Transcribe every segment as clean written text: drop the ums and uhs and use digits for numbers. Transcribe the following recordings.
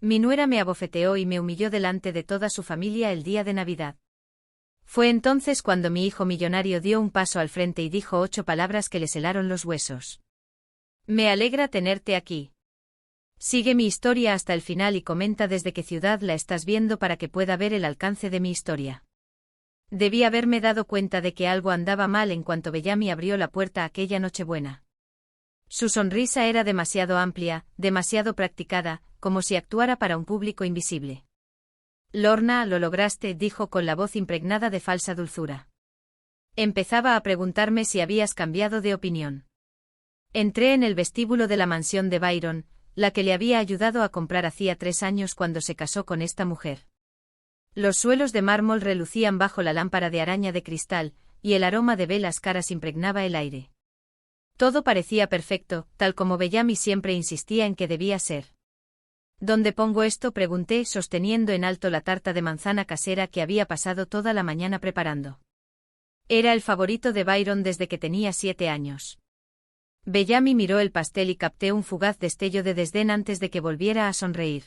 Mi nuera me abofeteó y me humilló delante de toda su familia el día de Navidad. Fue entonces cuando mi hijo millonario dio un paso al frente y dijo 8 palabras que les helaron los huesos. Me alegra tenerte aquí. Sigue mi historia hasta el final y comenta desde qué ciudad la estás viendo para que pueda ver el alcance de mi historia. Debí haberme dado cuenta de que algo andaba mal en cuanto Bellamy abrió la puerta aquella Nochebuena. Su sonrisa era demasiado amplia, demasiado practicada, como si actuara para un público invisible. Lorna, lo lograste, dijo con la voz impregnada de falsa dulzura. Empezaba a preguntarme si habías cambiado de opinión. Entré en el vestíbulo de la mansión de Byron, la que le había ayudado a comprar hacía 3 años cuando se casó con esta mujer. Los suelos de mármol relucían bajo la lámpara de araña de cristal, y el aroma de velas caras impregnaba el aire. Todo parecía perfecto, tal como Bellamy siempre insistía en que debía ser. ¿Dónde pongo esto?, pregunté, sosteniendo en alto la tarta de manzana casera que había pasado toda la mañana preparando. Era el favorito de Byron desde que tenía 7 años. Bellamy miró el pastel y capté un fugaz destello de desdén antes de que volviera a sonreír.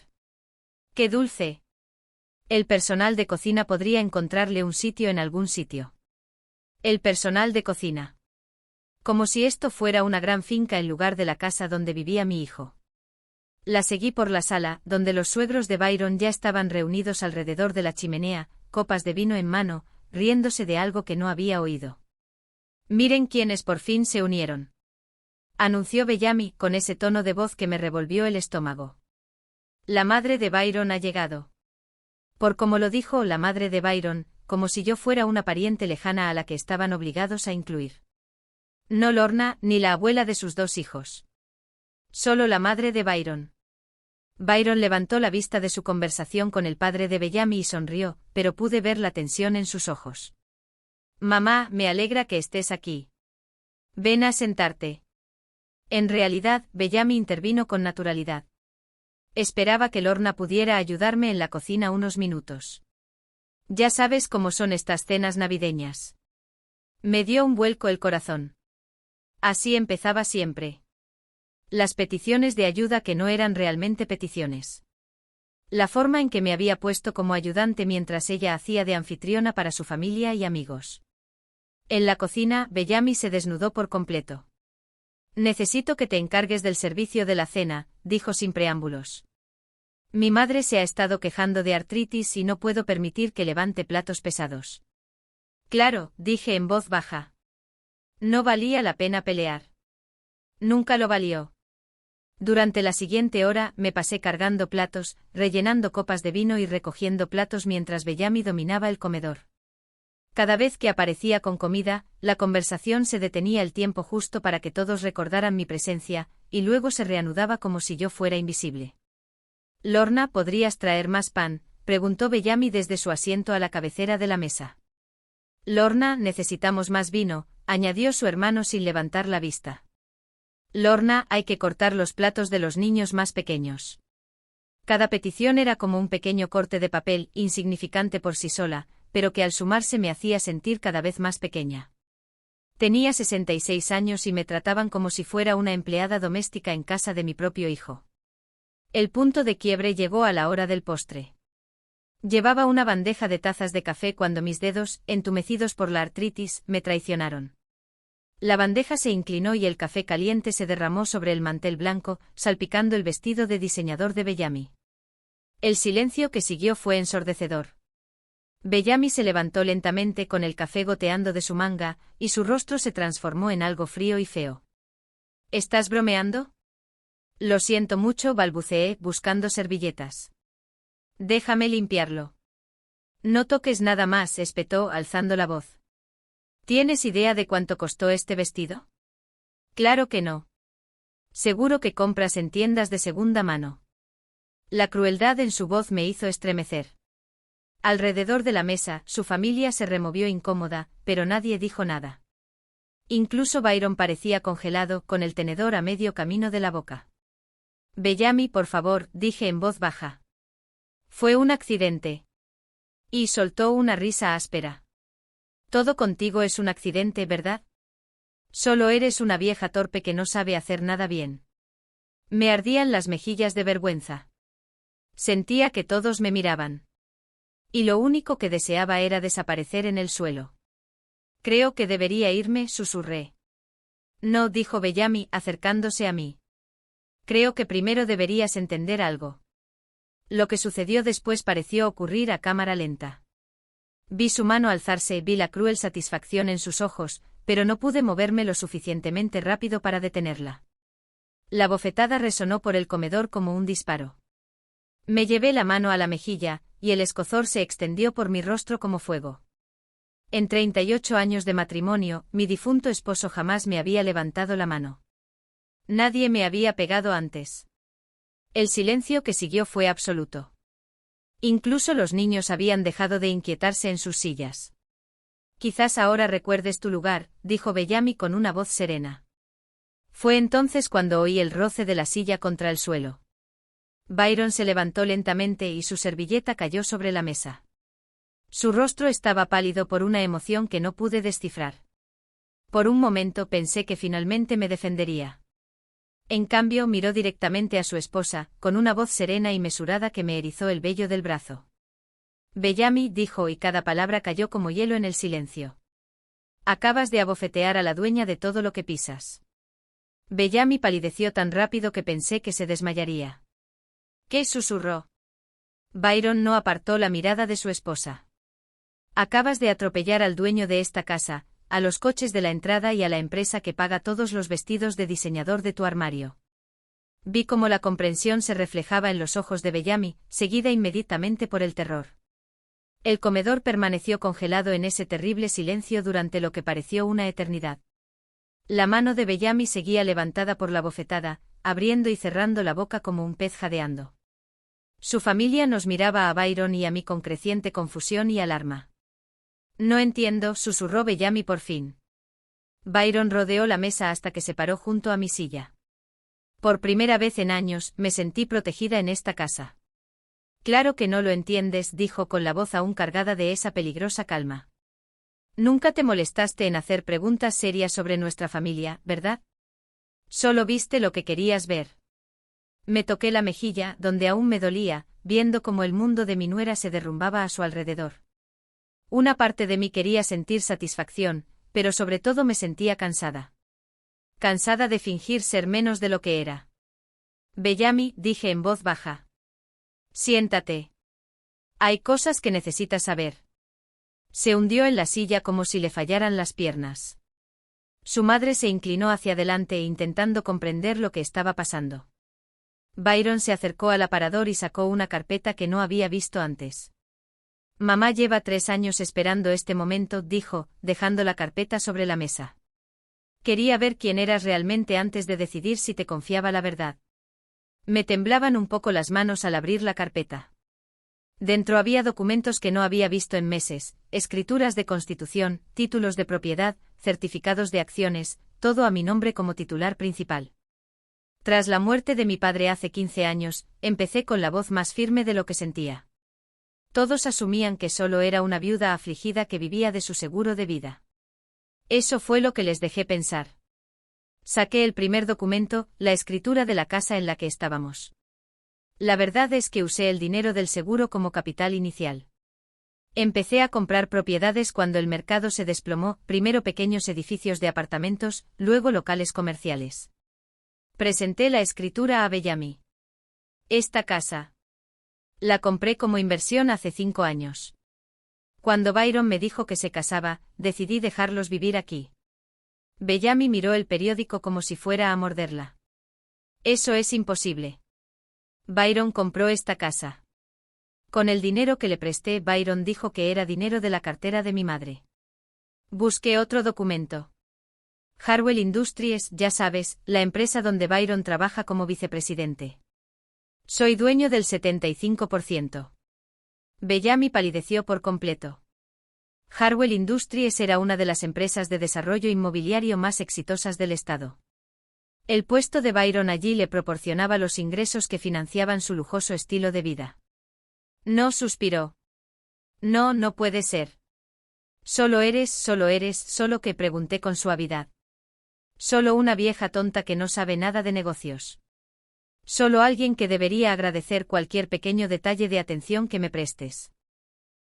¡Qué dulce! El personal de cocina podría encontrarle un sitio en algún sitio. El personal de cocina. Como si esto fuera una gran finca en lugar de la casa donde vivía mi hijo. La seguí por la sala, donde los suegros de Byron ya estaban reunidos alrededor de la chimenea, copas de vino en mano, riéndose de algo que no había oído. Miren quiénes por fin se unieron. Anunció Bellamy con ese tono de voz que me revolvió el estómago. La madre de Byron ha llegado. Por como lo dijo la madre de Byron, como si yo fuera una pariente lejana a la que estaban obligados a incluir. No Lorna, ni la abuela de sus 2 hijos. Solo la madre de Byron. Byron levantó la vista de su conversación con el padre de Bellamy y sonrió, pero pude ver la tensión en sus ojos. Mamá, me alegra que estés aquí. Ven a sentarte. En realidad, Bellamy intervino con naturalidad. Esperaba que Lorna pudiera ayudarme en la cocina unos minutos. Ya sabes cómo son estas cenas navideñas. Me dio un vuelco el corazón. Así empezaba siempre. Las peticiones de ayuda que no eran realmente peticiones. La forma en que me había puesto como ayudante mientras ella hacía de anfitriona para su familia y amigos. En la cocina, Bellamy se desnudó por completo. Necesito que te encargues del servicio de la cena, dijo sin preámbulos. Mi madre se ha estado quejando de artritis y no puedo permitir que levante platos pesados. Claro, dije en voz baja. No valía la pena pelear. Nunca lo valió. Durante la siguiente hora me pasé cargando platos, rellenando copas de vino y recogiendo platos mientras Bellamy dominaba el comedor. Cada vez que aparecía con comida, la conversación se detenía el tiempo justo para que todos recordaran mi presencia, y luego se reanudaba como si yo fuera invisible. Lorna, ¿podrías traer más pan?, preguntó Bellamy desde su asiento a la cabecera de la mesa. Lorna, necesitamos más vino, añadió su hermano sin levantar la vista. Lorna, hay que cortar los platos de los niños más pequeños. Cada petición era como un pequeño corte de papel, insignificante por sí sola, pero que al sumarse me hacía sentir cada vez más pequeña. Tenía 66 años y me trataban como si fuera una empleada doméstica en casa de mi propio hijo. El punto de quiebre llegó a la hora del postre. Llevaba una bandeja de tazas de café cuando mis dedos, entumecidos por la artritis, me traicionaron. La bandeja se inclinó y el café caliente se derramó sobre el mantel blanco, salpicando el vestido de diseñador de Bellamy. El silencio que siguió fue ensordecedor. Bellamy se levantó lentamente con el café goteando de su manga, y su rostro se transformó en algo frío y feo. ¿Estás bromeando? Lo siento mucho, balbuceé, buscando servilletas. Déjame limpiarlo. No toques nada más, espetó, alzando la voz. ¿Tienes idea de cuánto costó este vestido? Claro que no. Seguro que compras en tiendas de segunda mano. La crueldad en su voz me hizo estremecer. Alrededor de la mesa, su familia se removió incómoda, pero nadie dijo nada. Incluso Byron parecía congelado, con el tenedor a medio camino de la boca. Bellamy, por favor, dije en voz baja. Fue un accidente. Y soltó una risa áspera. Todo contigo es un accidente, ¿verdad? Solo eres una vieja torpe que no sabe hacer nada bien. Me ardían las mejillas de vergüenza. Sentía que todos me miraban. Y lo único que deseaba era desaparecer en el suelo. Creo que debería irme, susurré. No, dijo Bellamy, acercándose a mí. Creo que primero deberías entender algo. Lo que sucedió después pareció ocurrir a cámara lenta. Vi su mano alzarse, vi la cruel satisfacción en sus ojos, pero no pude moverme lo suficientemente rápido para detenerla. La bofetada resonó por el comedor como un disparo. Me llevé la mano a la mejilla, y el escozor se extendió por mi rostro como fuego. En 38 años de matrimonio, mi difunto esposo jamás me había levantado la mano. Nadie me había pegado antes. El silencio que siguió fue absoluto. Incluso los niños habían dejado de inquietarse en sus sillas. Quizás ahora recuerdes tu lugar, dijo Bellamy con una voz serena. Fue entonces cuando oí el roce de la silla contra el suelo. Byron se levantó lentamente y su servilleta cayó sobre la mesa. Su rostro estaba pálido por una emoción que no pude descifrar. Por un momento pensé que finalmente me defendería. En cambio miró directamente a su esposa, con una voz serena y mesurada que me erizó el vello del brazo. Bellamy, dijo, y cada palabra cayó como hielo en el silencio. Acabas de abofetear a la dueña de todo lo que pisas. Bellamy palideció tan rápido que pensé que se desmayaría. ¿Qué? Susurró. Byron no apartó la mirada de su esposa. Acabas de atropellar al dueño de esta casa, a los coches de la entrada y a la empresa que paga todos los vestidos de diseñador de tu armario. Vi cómo la comprensión se reflejaba en los ojos de Bellamy, seguida inmediatamente por el terror. El comedor permaneció congelado en ese terrible silencio durante lo que pareció una eternidad. La mano de Bellamy seguía levantada por la bofetada, abriendo y cerrando la boca como un pez jadeando. Su familia nos miraba a Byron y a mí con creciente confusión y alarma. No entiendo, susurró Bellamy por fin. Byron rodeó la mesa hasta que se paró junto a mi silla. Por primera vez en años, me sentí protegida en esta casa. Claro que no lo entiendes, dijo con la voz aún cargada de esa peligrosa calma. Nunca te molestaste en hacer preguntas serias sobre nuestra familia, ¿verdad? Solo viste lo que querías ver. Me toqué la mejilla, donde aún me dolía, viendo cómo el mundo de mi nuera se derrumbaba a su alrededor. Una parte de mí quería sentir satisfacción, pero sobre todo me sentía cansada. Cansada de fingir ser menos de lo que era. Bellamy, dije en voz baja. Siéntate. Hay cosas que necesitas saber. Se hundió en la silla como si le fallaran las piernas. Su madre se inclinó hacia adelante intentando comprender lo que estaba pasando. Byron se acercó al aparador y sacó una carpeta que no había visto antes. Mamá lleva 3 años esperando este momento, dijo, dejando la carpeta sobre la mesa. Quería ver quién eras realmente antes de decidir si te confiaba la verdad. Me temblaban un poco las manos al abrir la carpeta. Dentro había documentos que no había visto en meses, escrituras de constitución, títulos de propiedad, certificados de acciones, todo a mi nombre como titular principal. Tras la muerte de mi padre hace 15 años, empecé con la voz más firme de lo que sentía. Todos asumían que solo era una viuda afligida que vivía de su seguro de vida. Eso fue lo que les dejé pensar. Saqué el primer documento, la escritura de la casa en la que estábamos. La verdad es que usé el dinero del seguro como capital inicial. Empecé a comprar propiedades cuando el mercado se desplomó, primero pequeños edificios de apartamentos, luego locales comerciales. Presenté la escritura a Bellamy. Esta casa. La compré como inversión hace 5 años. Cuando Byron me dijo que se casaba, decidí dejarlos vivir aquí. Bellamy miró el periódico como si fuera a morderla. Eso es imposible. Byron compró esta casa. Con el dinero que le presté, Byron dijo que era dinero de la cartera de mi madre. Busqué otro documento. Harwell Industries, ya sabes, la empresa donde Byron trabaja como vicepresidente. Soy dueño del 75%. Bellamy palideció por completo. Harwell Industries era una de las empresas de desarrollo inmobiliario más exitosas del estado. El puesto de Byron allí le proporcionaba los ingresos que financiaban su lujoso estilo de vida. No, suspiró. No, no puede ser. Solo que pregunté con suavidad. Solo una vieja tonta que no sabe nada de negocios. Solo alguien que debería agradecer cualquier pequeño detalle de atención que me prestes.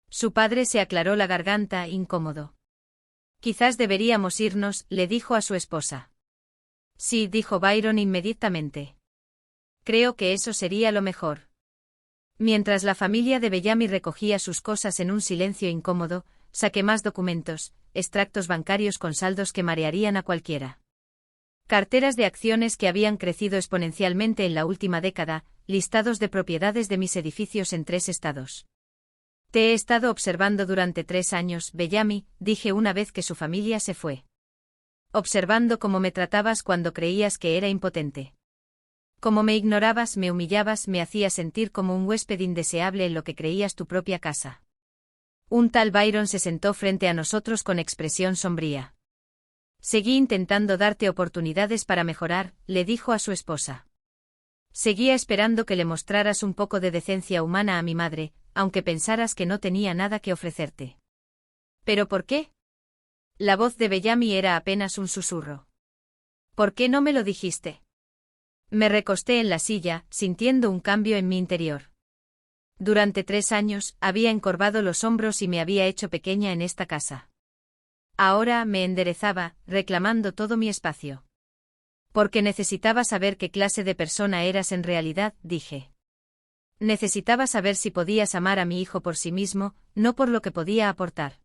Su padre se aclaró la garganta, incómodo. Quizás deberíamos irnos, le dijo a su esposa. Sí, dijo Byron inmediatamente. Creo que eso sería lo mejor. Mientras la familia de Bellamy recogía sus cosas en un silencio incómodo, saqué más documentos, extractos bancarios con saldos que marearían a cualquiera. Carteras de acciones que habían crecido exponencialmente en la última década, listados de propiedades de mis edificios en 3 estados. Te he estado observando durante 3 años, Bellamy, dije una vez que su familia se fue. Observando cómo me tratabas cuando creías que era impotente. Cómo me ignorabas, me humillabas, me hacías sentir como un huésped indeseable en lo que creías tu propia casa. Un tal Byron se sentó frente a nosotros con expresión sombría. Seguí intentando darte oportunidades para mejorar, le dijo a su esposa. Seguía esperando que le mostraras un poco de decencia humana a mi madre, aunque pensaras que no tenía nada que ofrecerte. ¿Pero por qué? La voz de Bellamy era apenas un susurro. ¿Por qué no me lo dijiste? Me recosté en la silla, sintiendo un cambio en mi interior. Durante 3 años, había encorvado los hombros y me había hecho pequeña en esta casa. Ahora me enderezaba, reclamando todo mi espacio. Porque necesitaba saber qué clase de persona eras en realidad, dije. Necesitaba saber si podías amar a mi hijo por sí mismo, no por lo que podía aportar.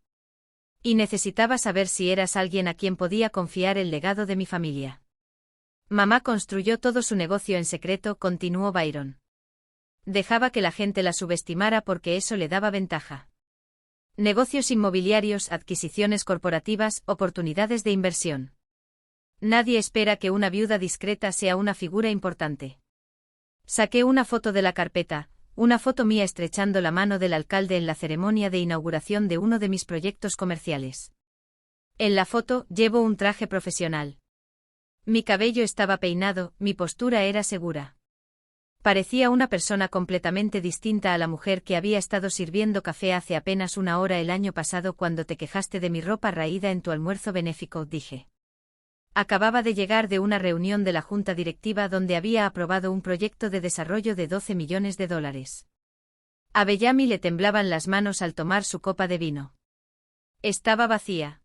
Y necesitaba saber si eras alguien a quien podía confiar el legado de mi familia. Mamá construyó todo su negocio en secreto, continuó Byron. Dejaba que la gente la subestimara porque eso le daba ventaja. Negocios inmobiliarios, adquisiciones corporativas, oportunidades de inversión. Nadie espera que una viuda discreta sea una figura importante. Saqué una foto de la carpeta, una foto mía estrechando la mano del alcalde en la ceremonia de inauguración de uno de mis proyectos comerciales. En la foto, llevo un traje profesional. Mi cabello estaba peinado, mi postura era segura. Parecía una persona completamente distinta a la mujer que había estado sirviendo café hace apenas 1 hora el año pasado cuando te quejaste de mi ropa raída en tu almuerzo benéfico, dije. Acababa de llegar de una reunión de la junta directiva donde había aprobado un proyecto de desarrollo de $12 millones. A Bellamy le temblaban las manos al tomar su copa de vino. Estaba vacía.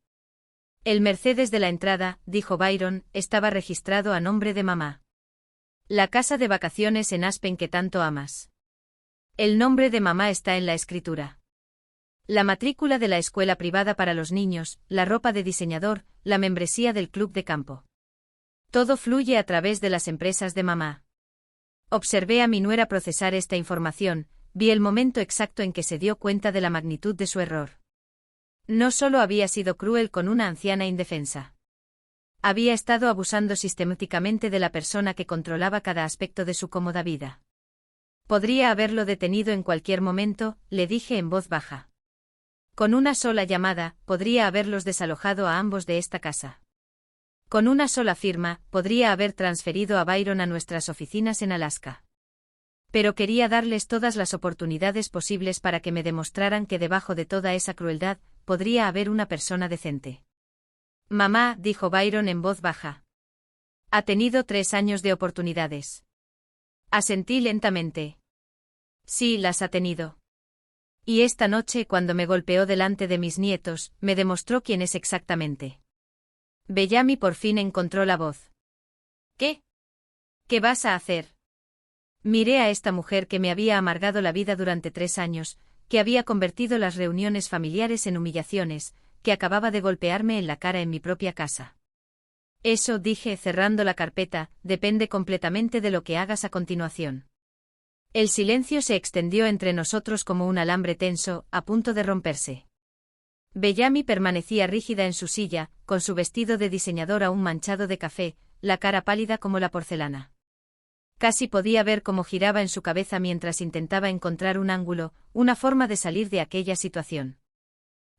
El Mercedes de la entrada, dijo Byron, estaba registrado a nombre de mamá. La casa de vacaciones en Aspen que tanto amas. El nombre de mamá está en la escritura. La matrícula de la escuela privada para los niños, la ropa de diseñador, la membresía del club de campo. Todo fluye a través de las empresas de mamá. Observé a mi nuera procesar esta información, vi el momento exacto en que se dio cuenta de la magnitud de su error. No solo había sido cruel con una anciana indefensa. Había estado abusando sistemáticamente de la persona que controlaba cada aspecto de su cómoda vida. Podría haberlo detenido en cualquier momento, le dije en voz baja. Con una sola llamada, podría haberlos desalojado a ambos de esta casa. Con una sola firma, podría haber transferido a Byron a nuestras oficinas en Alaska. Pero quería darles todas las oportunidades posibles para que me demostraran que debajo de toda esa crueldad, podría haber una persona decente. Mamá, dijo Byron en voz baja. Ha tenido 3 años de oportunidades. Asentí lentamente. Sí, las ha tenido. Y esta noche, cuando me golpeó delante de mis nietos, me demostró quién es exactamente. Bellamy por fin encontró la voz. ¿Qué? ¿Qué vas a hacer? Miré a esta mujer que me había amargado la vida durante 3 años, que había convertido las reuniones familiares en humillaciones, que acababa de golpearme en la cara en mi propia casa. Eso, dije cerrando la carpeta, depende completamente de lo que hagas a continuación. El silencio se extendió entre nosotros como un alambre tenso, a punto de romperse. Bellamy permanecía rígida en su silla, con su vestido de diseñador aún manchado de café, la cara pálida como la porcelana. Casi podía ver cómo giraba en su cabeza mientras intentaba encontrar un ángulo, una forma de salir de aquella situación.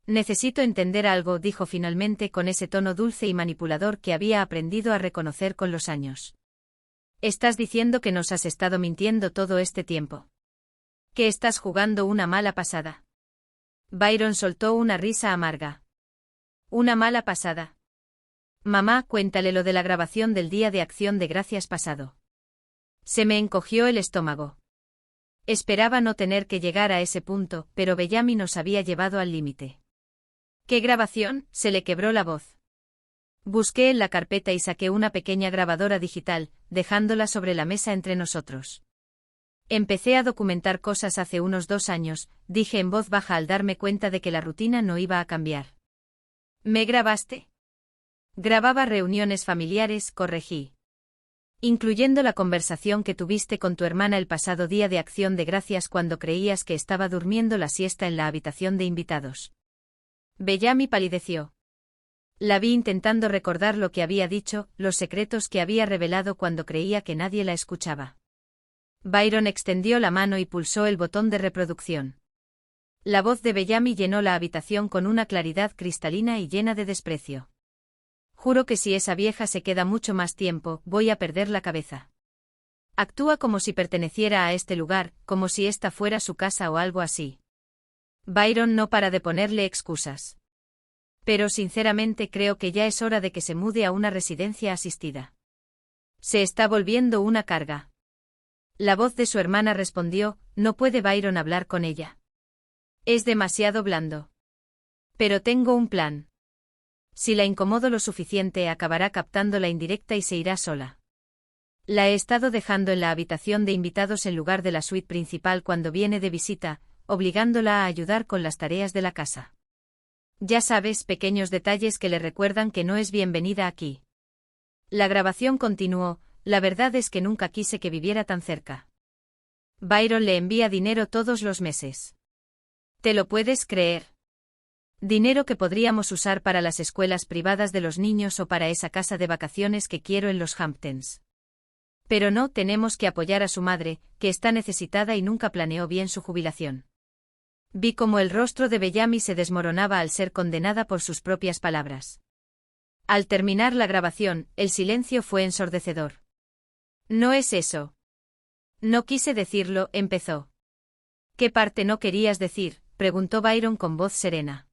Necesito entender algo, dijo finalmente con ese tono dulce y manipulador que había aprendido a reconocer con los años. ¿Estás diciendo que nos has estado mintiendo todo este tiempo? ¿Que estás jugando una mala pasada? Byron soltó una risa amarga. ¿Una mala pasada? Mamá, cuéntale lo de la grabación del Día de Acción de Gracias pasado. Se me encogió el estómago. Esperaba no tener que llegar a ese punto, pero Bellamy nos había llevado al límite. ¿Qué grabación? Se le quebró la voz. Busqué en la carpeta y saqué una pequeña grabadora digital, dejándola sobre la mesa entre nosotros. Empecé a documentar cosas hace unos 2 años, dije en voz baja al darme cuenta de que la rutina no iba a cambiar. ¿Me grabaste? Grababa reuniones familiares, corregí. Incluyendo la conversación que tuviste con tu hermana el pasado día de Acción de Gracias cuando creías que estaba durmiendo la siesta en la habitación de invitados. Bellamy palideció. La vi intentando recordar lo que había dicho, los secretos que había revelado cuando creía que nadie la escuchaba. Byron extendió la mano y pulsó el botón de reproducción. La voz de Bellamy llenó la habitación con una claridad cristalina y llena de desprecio. Juro que si esa vieja se queda mucho más tiempo, voy a perder la cabeza. Actúa como si perteneciera a este lugar, como si esta fuera su casa o algo así. Byron no para de ponerle excusas. Pero sinceramente creo que ya es hora de que se mude a una residencia asistida. Se está volviendo una carga. La voz de su hermana respondió, ¿no puede Byron hablar con ella? Es demasiado blando. Pero tengo un plan. Si la incomodo lo suficiente acabará captando la indirecta y se irá sola. La he estado dejando en la habitación de invitados en lugar de la suite principal cuando viene de visita, obligándola a ayudar con las tareas de la casa. Ya sabes, pequeños detalles que le recuerdan que no es bienvenida aquí. La grabación continuó, la verdad es que nunca quise que viviera tan cerca. Byron le envía dinero todos los meses. ¿Te lo puedes creer? Dinero que podríamos usar para las escuelas privadas de los niños o para esa casa de vacaciones que quiero en los Hamptons. Pero no, tenemos que apoyar a su madre, que está necesitada y nunca planeó bien su jubilación. Vi cómo el rostro de Bellamy se desmoronaba al ser condenada por sus propias palabras. Al terminar la grabación, el silencio fue ensordecedor. No es eso. No quise decirlo, empezó. ¿Qué parte no querías decir?, preguntó Byron con voz serena.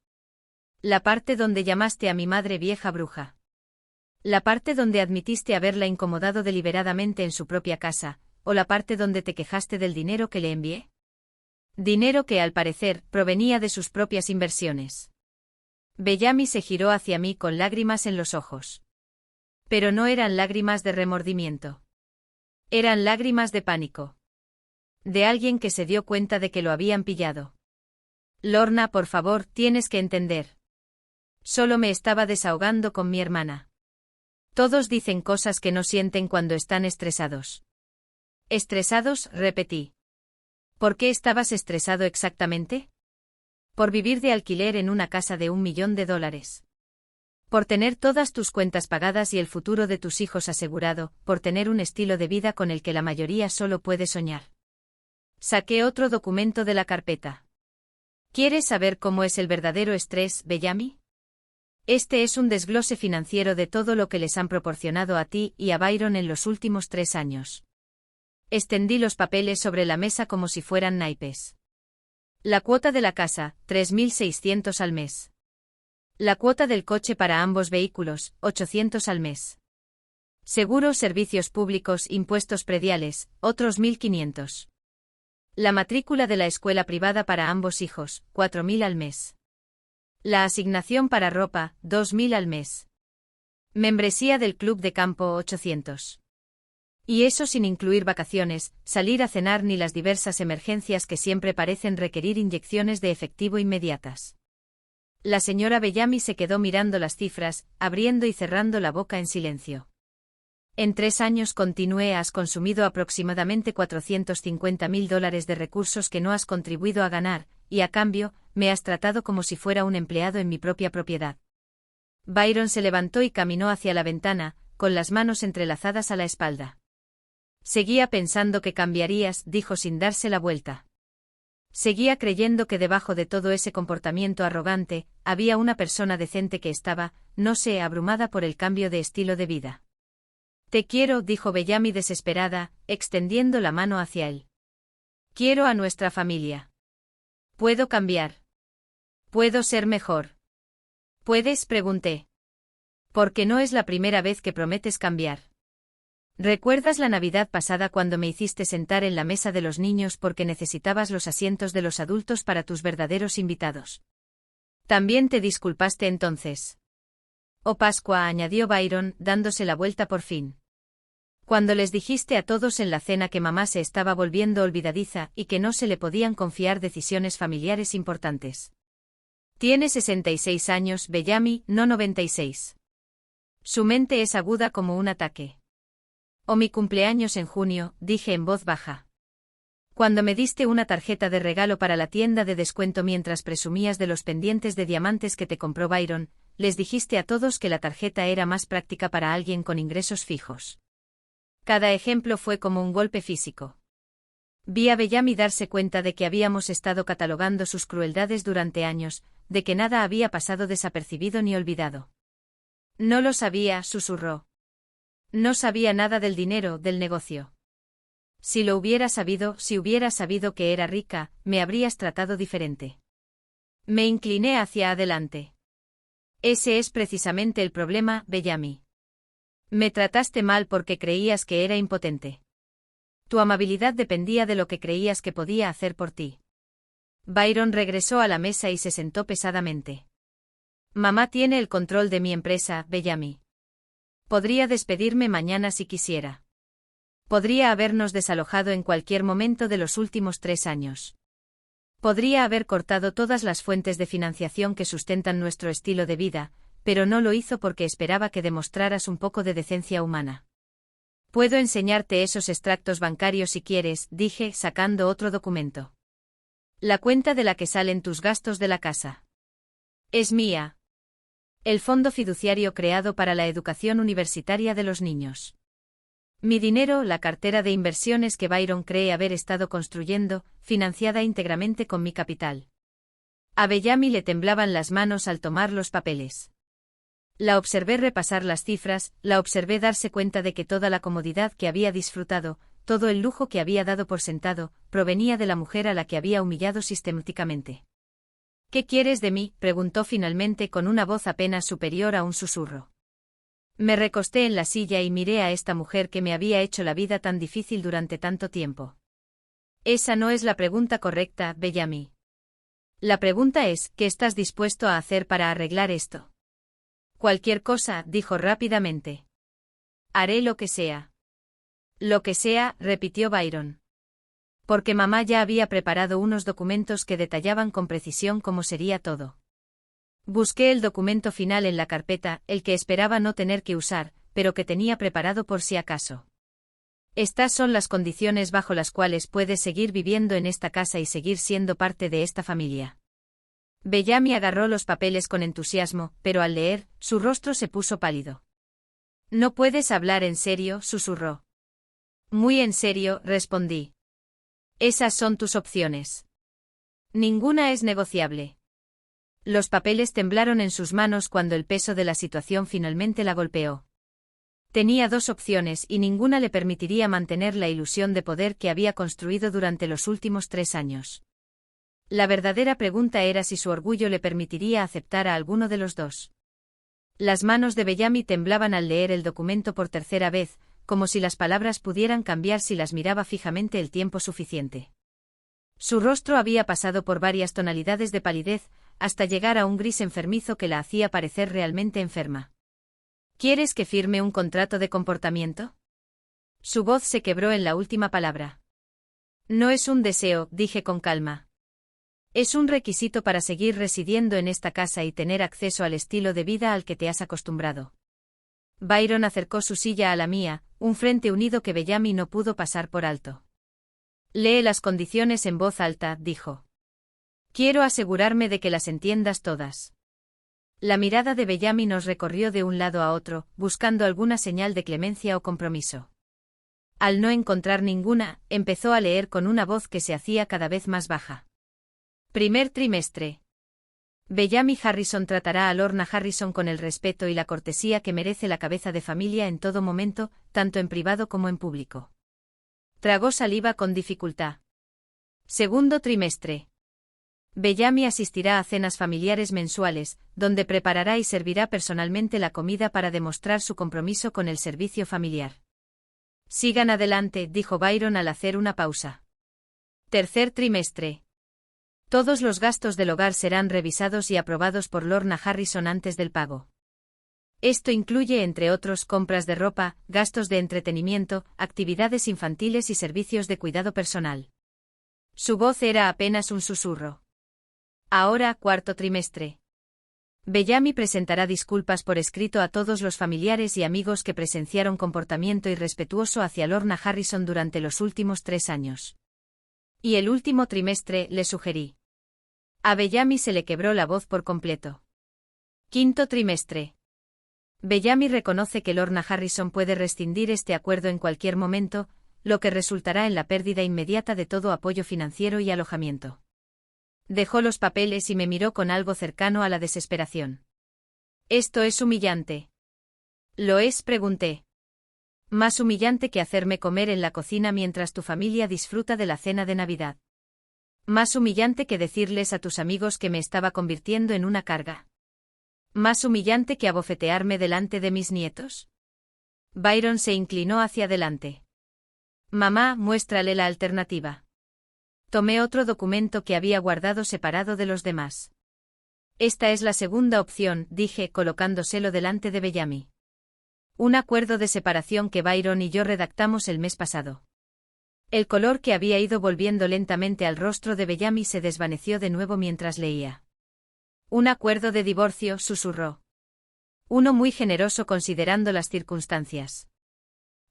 La parte donde llamaste a mi madre vieja bruja. La parte donde admitiste haberla incomodado deliberadamente en su propia casa, o la parte donde te quejaste del dinero que le envié. Dinero que, al parecer, provenía de sus propias inversiones. Bellamy se giró hacia mí con lágrimas en los ojos. Pero no eran lágrimas de remordimiento. Eran lágrimas de pánico. De alguien que se dio cuenta de que lo habían pillado. Lorna, por favor, tienes que entender. Solo me estaba desahogando con mi hermana. Todos dicen cosas que no sienten cuando están estresados. ¿Estresados?, repetí. ¿Por qué estabas estresado exactamente? Por vivir de alquiler en una casa de $1 millón. Por tener todas tus cuentas pagadas y el futuro de tus hijos asegurado, por tener un estilo de vida con el que la mayoría solo puede soñar. Saqué otro documento de la carpeta. ¿Quieres saber cómo es el verdadero estrés, Bellamy? Este es un desglose financiero de todo lo que les han proporcionado a ti y a Byron en los últimos 3 años. Extendí los papeles sobre la mesa como si fueran naipes. La cuota de la casa, 3.600 al mes. La cuota del coche para ambos vehículos, 800 al mes. Seguros, servicios públicos, impuestos prediales, otros 1.500. La matrícula de la escuela privada para ambos hijos, 4.000 al mes. La asignación para ropa, 2.000 al mes. Membresía del club de campo, 800. Y eso sin incluir vacaciones, salir a cenar ni las diversas emergencias que siempre parecen requerir inyecciones de efectivo inmediatas. La señora Bellamy se quedó mirando las cifras, abriendo y cerrando la boca en silencio. En 3 años, continué, has consumido aproximadamente $450.000 de recursos que no has contribuido a ganar, y a cambio, me has tratado como si fuera un empleado en mi propia propiedad. Byron se levantó y caminó hacia la ventana, con las manos entrelazadas a la espalda. Seguía pensando que cambiarías, dijo sin darse la vuelta. Seguía creyendo que debajo de todo ese comportamiento arrogante, había una persona decente que estaba, no sé, abrumada por el cambio de estilo de vida. Te quiero, dijo Bellamy desesperada, extendiendo la mano hacia él. Quiero a nuestra familia. ¿Puedo cambiar? ¿Puedo ser mejor? ¿Puedes?, pregunté. Porque no es la primera vez que prometes cambiar. ¿Recuerdas la Navidad pasada cuando me hiciste sentar en la mesa de los niños porque necesitabas los asientos de los adultos para tus verdaderos invitados? También te disculpaste entonces. Oh Pascua, añadió Byron, dándose la vuelta por fin. Cuando les dijiste a todos en la cena que mamá se estaba volviendo olvidadiza y que no se le podían confiar decisiones familiares importantes. Tiene 66 años, Bellamy, no 96. Su mente es aguda como un ataque. O mi cumpleaños en junio, dije en voz baja. Cuando me diste una tarjeta de regalo para la tienda de descuento mientras presumías de los pendientes de diamantes que te compró Byron, les dijiste a todos que la tarjeta era más práctica para alguien con ingresos fijos. Cada ejemplo fue como un golpe físico. Vi a Bellamy darse cuenta de que habíamos estado catalogando sus crueldades durante años, de que nada había pasado desapercibido ni olvidado. No lo sabía, susurró. No sabía nada del dinero, del negocio. Si lo hubiera sabido, si hubiera sabido que era rica, me habrías tratado diferente. Me incliné hacia adelante. Ese es precisamente el problema, Bellamy. Me trataste mal porque creías que era impotente. Tu amabilidad dependía de lo que creías que podía hacer por ti. Byron regresó a la mesa y se sentó pesadamente. Mamá tiene el control de mi empresa, Bellamy. Podría despedirme mañana si quisiera. Podría habernos desalojado en cualquier momento de los últimos 3 años. Podría haber cortado todas las fuentes de financiación que sustentan nuestro estilo de vida, pero no lo hizo porque esperaba que demostraras un poco de decencia humana. Puedo enseñarte esos extractos bancarios si quieres, dije, sacando otro documento. La cuenta de la que salen tus gastos de la casa. Es mía. El fondo fiduciario creado para la educación universitaria de los niños. Mi dinero, la cartera de inversiones que Byron cree haber estado construyendo, financiada íntegramente con mi capital. A Bellamy le temblaban las manos al tomar los papeles. La observé repasar las cifras, la observé darse cuenta de que toda la comodidad que había disfrutado, todo el lujo que había dado por sentado, provenía de la mujer a la que había humillado sistemáticamente. ¿Qué quieres de mí?, preguntó finalmente con una voz apenas superior a un susurro. Me recosté en la silla y miré a esta mujer que me había hecho la vida tan difícil durante tanto tiempo. Esa no es la pregunta correcta, Bellamy. La pregunta es, ¿qué estás dispuesto a hacer para arreglar esto? Cualquier cosa, dijo rápidamente. Haré lo que sea. Lo que sea, repitió Byron. Porque mamá ya había preparado unos documentos que detallaban con precisión cómo sería todo. Busqué el documento final en la carpeta, el que esperaba no tener que usar, pero que tenía preparado por si acaso. Estas son las condiciones bajo las cuales puedes seguir viviendo en esta casa y seguir siendo parte de esta familia. Bellamy agarró los papeles con entusiasmo, pero al leer, su rostro se puso pálido. No puedes hablar en serio, susurró. Muy en serio, respondí. Esas son tus opciones. Ninguna es negociable. Los papeles temblaron en sus manos cuando el peso de la situación finalmente la golpeó. Tenía 2 opciones y ninguna le permitiría mantener la ilusión de poder que había construido durante los últimos 3 años. La verdadera pregunta era si su orgullo le permitiría aceptar a alguno de los 2. Las manos de Bellamy temblaban al leer el documento por tercera vez, como si las palabras pudieran cambiar si las miraba fijamente el tiempo suficiente. Su rostro había pasado por varias tonalidades de palidez, hasta llegar a un gris enfermizo que la hacía parecer realmente enferma. ¿Quieres que firme un contrato de comportamiento? Su voz se quebró en la última palabra. No es un deseo, dije con calma. Es un requisito para seguir residiendo en esta casa y tener acceso al estilo de vida al que te has acostumbrado. Byron acercó su silla a la mía, un frente unido que Bellamy no pudo pasar por alto. Lee las condiciones en voz alta, dijo. Quiero asegurarme de que las entiendas todas. La mirada de Bellamy nos recorrió de un lado a otro, buscando alguna señal de clemencia o compromiso. Al no encontrar ninguna, empezó a leer con una voz que se hacía cada vez más baja. Primer trimestre. Bellamy Harrison tratará a Lorna Harrison con el respeto y la cortesía que merece la cabeza de familia en todo momento, tanto en privado como en público. Tragó saliva con dificultad. Segundo trimestre. Bellamy asistirá a cenas familiares mensuales, donde preparará y servirá personalmente la comida para demostrar su compromiso con el servicio familiar. Sigan adelante, dijo Byron al hacer una pausa. Tercer trimestre. Todos los gastos del hogar serán revisados y aprobados por Lorna Harrison antes del pago. Esto incluye, entre otros, compras de ropa, gastos de entretenimiento, actividades infantiles y servicios de cuidado personal. Su voz era apenas un susurro. Ahora, cuarto trimestre. Bellamy presentará disculpas por escrito a todos los familiares y amigos que presenciaron comportamiento irrespetuoso hacia Lorna Harrison durante los últimos 3 años. Y el último trimestre, le sugerí. A Bellamy se le quebró la voz por completo. Quinto trimestre. Bellamy reconoce que Lorna Harrison puede rescindir este acuerdo en cualquier momento, lo que resultará en la pérdida inmediata de todo apoyo financiero y alojamiento. Dejó los papeles y me miró con algo cercano a la desesperación. «Esto es humillante». «¿Lo es?», pregunté. «Más humillante que hacerme comer en la cocina mientras tu familia disfruta de la cena de Navidad. Más humillante que decirles a tus amigos que me estaba convirtiendo en una carga. Más humillante que abofetearme delante de mis nietos». Byron se inclinó hacia adelante. «Mamá, muéstrale la alternativa». Tomé otro documento que había guardado separado de los demás. «Esta es la segunda opción», dije, colocándoselo delante de Bellamy. «Un acuerdo de separación que Byron y yo redactamos el mes pasado». El color que había ido volviendo lentamente al rostro de Bellamy se desvaneció de nuevo mientras leía. «Un acuerdo de divorcio», susurró. «Uno muy generoso considerando las circunstancias».